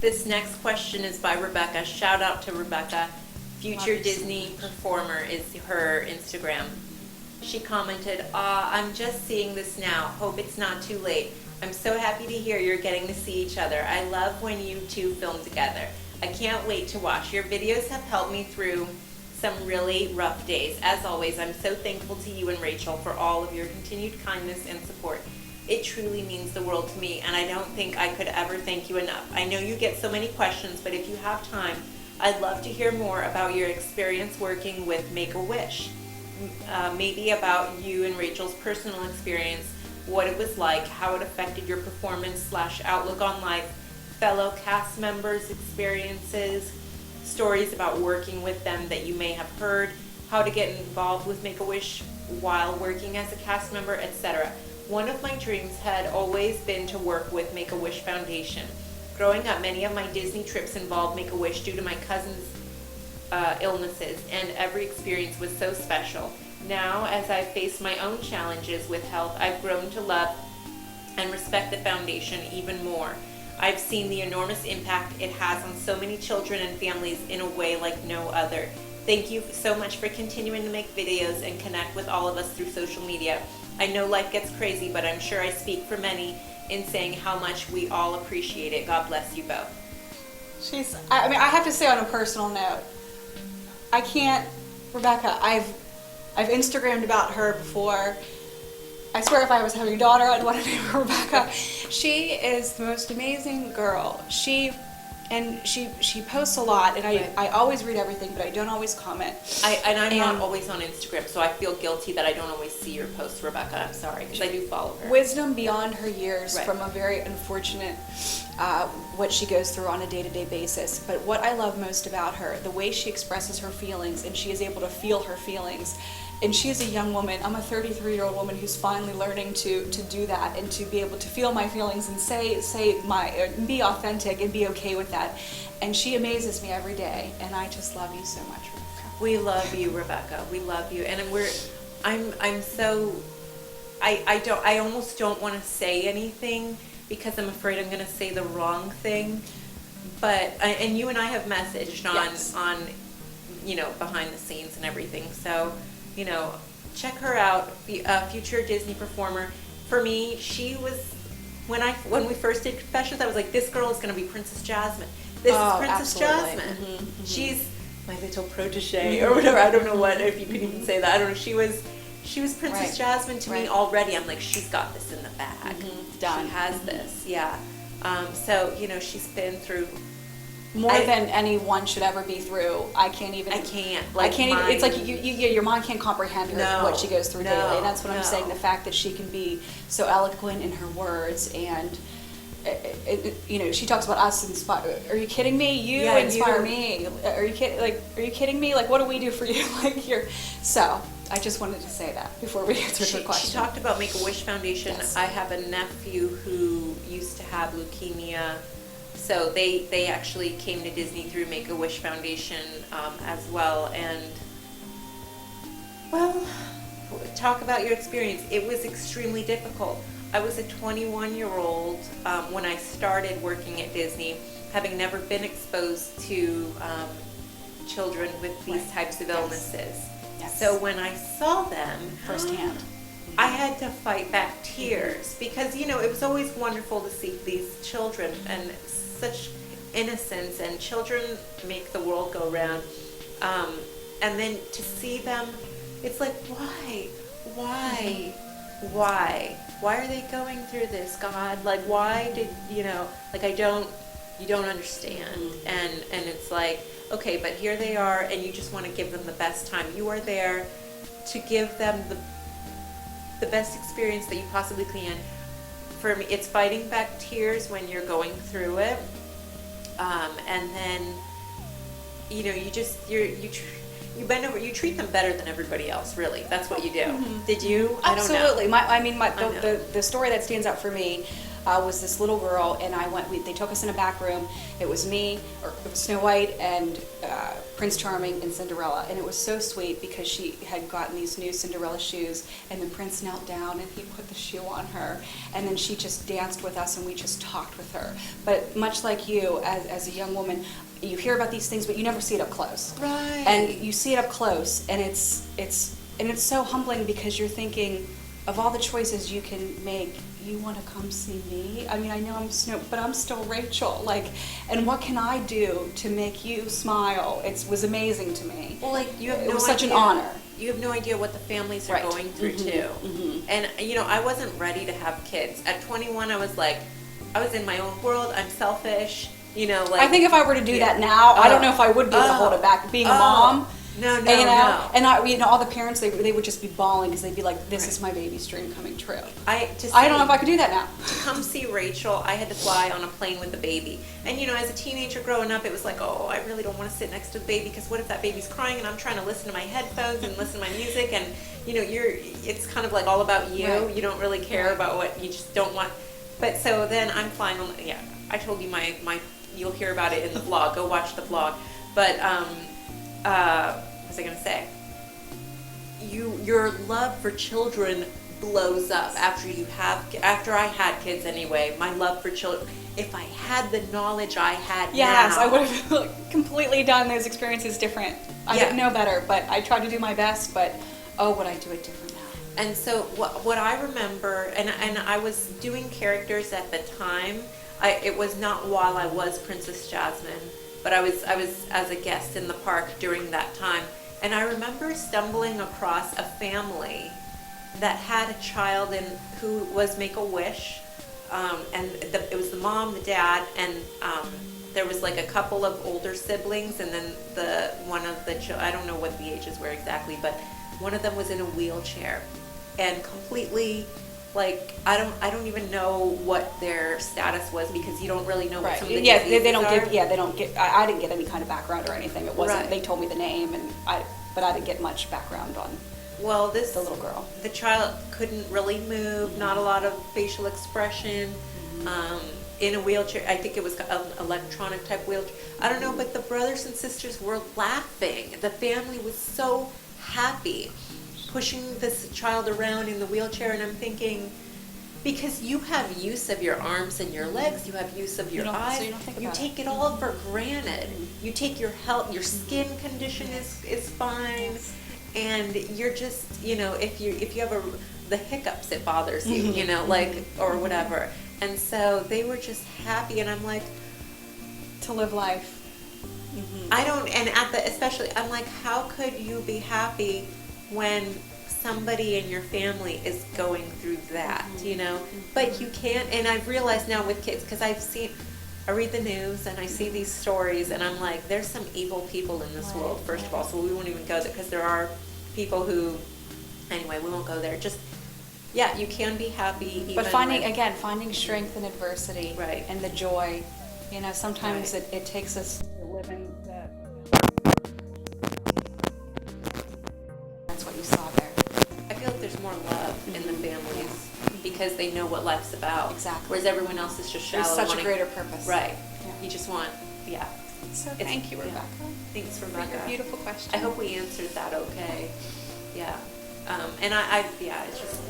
This next question is by Rebecca. Shout out to Rebecca. Future Disney Performer is her Instagram. She commented, I'm just seeing this now. Hope it's not too late. I'm so happy to hear you're getting to see each other. I love when you two film together. I can't wait to watch. Your videos have helped me through some really rough days. As always, I'm so thankful to you and Rachel for all of your continued kindness and support. It truly means the world to me, and I don't think I could ever thank you enough. I know you get so many questions, but if you have time, I'd love to hear more about your experience working with Make-A-Wish. Maybe about you and Rachel's personal experience, what it was like, how it affected your performance / outlook on life, fellow cast members' experiences, stories about working with them that you may have heard, how to get involved with Make-A-Wish while working as a cast member, etc. One of my dreams had always been to work with Make-A-Wish Foundation. Growing up, many of my Disney trips involved Make-A-Wish due to my cousin's illnesses, and every experience was so special. Now, as I face my own challenges with health, I've grown to love and respect the foundation even more. I've seen the enormous impact it has on so many children and families in a way like no other. Thank you so much for continuing to make videos and connect with all of us through social media. I know life gets crazy, but I'm sure I speak for many in saying how much we all appreciate it. God bless you both. I have to say on a personal note, I can't, Rebecca, I've Instagrammed about her before. I swear if I was having a daughter, I'd want to name her Rebecca. She is the most amazing girl. She posts a lot, and I always read everything, but I don't always comment. I'm not always on Instagram, so I feel guilty that I don't always see your posts, Rebecca. I'm sorry, because I do follow her. Wisdom beyond her years from a very unfortunate, what she goes through on a day-to-day basis. But what I love most about her, the way she expresses her feelings, and she is able to feel her feelings. And she is a young woman. I'm a 33-year-old woman who's finally learning to do that and to be able to feel my feelings and be authentic and be okay with that. And she amazes me every day. And I just love you so much, Rebecca. We love you, Rebecca. We love you. And I almost don't want to say anything because I'm afraid I'm going to say the wrong thing. But and you and I have messaged on behind the scenes and everything. So, check her out, Future Disney Performer. For me, she was, when we first did Confessions, I was like, this girl is going to be Princess Jasmine. This is Princess Jasmine. Mm-hmm, mm-hmm. She's my little protege or whatever. I don't know if you can even say that. I don't know. She was Princess Jasmine to me already. I'm like, she's got this in the bag. Mm-hmm. Done. She has this, yeah. So, she's been through more than anyone should ever be through. I can't. It's like your mind can't comprehend what she goes through daily. And that's what I'm saying. The fact that she can be so eloquent in her words, and she talks about us inspire. Are you kidding me? You inspire me. Are you kidding? Are you kidding me? What do we do for you? So I just wanted to say that before we answer her question. She talked about Make-A-Wish Foundation. Yes. I have a nephew who used to have leukemia. So they actually came to Disney through Make-A-Wish Foundation as well. And, well, talk about your experience. It was extremely difficult. I was a 21-year-old when I started working at Disney, having never been exposed to children with these types of illnesses. Yes. So when I saw them firsthand, I had to fight back tears because, it was always wonderful to see these children and such innocence, and children make the world go round. And then to see them, it's like, why are they going through this, God? Why did, you don't understand. And it's like, okay, but here they are, and you just want to give them the best time. You are there to give them the best experience that you possibly can. For me, it's fighting back tears when you're going through it, and then you bend over. You treat them better than everybody else. Really, that's what you do. Mm-hmm. Did you? Absolutely. I don't know. The story that stands out for me. was this little girl, and they took us in a back room. It was me, or it was Snow White, and Prince Charming, and Cinderella. And it was so sweet because she had gotten these new Cinderella shoes, and the prince knelt down and he put the shoe on her. And then she just danced with us, and we just talked with her. But much like you, as a young woman, you hear about these things, but you never see it up close. Right. And you see it up close, and it's so humbling because you're thinking, of all the choices you can make, you want to come see me? I mean, I know I'm Snow, but I'm still Rachel. Like, and what can I do to make you smile? It was amazing to me. Well, like, you have no idea. It was such an honor. You have no idea what the families are Right. going through, too. And, I wasn't ready to have kids. At 21, I was like, I was in my own world. I'm selfish. Like. I think if I were to do that now, I don't know if I would be able to hold it back. Being a mom. No. And all the parents, they would just be bawling because they'd be like, "This is my baby's dream coming true." I don't know if I could do that now. To come see Rachel, I had to fly on a plane with the baby. And as a teenager growing up, it was like, oh, I really don't want to sit next to the baby because what if that baby's crying and I'm trying to listen to my headphones and listen to my music, and it's kind of like all about you. Right. You don't really care about what you just don't want. But so then I'm flying on. Yeah, I told you my you'll hear about it in the vlog. Go watch the vlog. But what was I going to say? Your love for children blows up after I had kids anyway. My love for children. If I had the knowledge I had yes, now. I would have completely done those experiences different. I didn't know better, but I tried to do my best, but would I do it different now? And so what I remember, and I was doing characters at the time. It was not while I was Princess Jasmine, but I was as a guest in the park during that time. And I remember stumbling across a family that had a child who was Make-A-Wish, and it was the mom, the dad, and there was like a couple of older siblings, and then I don't know what the ages were exactly, but one of them was in a wheelchair, and completely. Like I don't even know what their status was because you don't really know what some of the they don't are. give they don't get I didn't get any kind of background or anything. It wasn't Right. They told me the name but I didn't get much background on the little girl. The child couldn't really move, not a lot of facial expression, in a wheelchair. I think it was an electronic type wheelchair. I don't know, but the brothers and sisters were laughing. The family was so happy, pushing this child around in the wheelchair, and I'm thinking, because you have use of your arms and your legs, you have use of your eyes, so you don't think about take it all for granted. You take your health, your skin condition is fine, and you're just, if you have the hiccups, it bothers you, or whatever. And so they were just happy, and I'm like, to live life. I don't, and especially, I'm like, how could you be happy when somebody in your family is going through that, But you can't, and I've realized now with kids, because I read the news and I see these stories, and I'm like, there's some evil people in this world, first of all, so we won't even go there, because there are people who, anyway, we won't go there. Just, you can be happy even. But finding strength in adversity, right, and the joy, sometimes right. it takes us to live in that's what you saw there. I feel like there's more love in the families because they know what life's about. Exactly. Whereas everyone else is just shallow. There's such a greater purpose. Right. Yeah. You just want, So thank you, Rebecca. Thanks, For Rebecca. your beautiful question. I hope we answered that okay. Yeah. And it's just,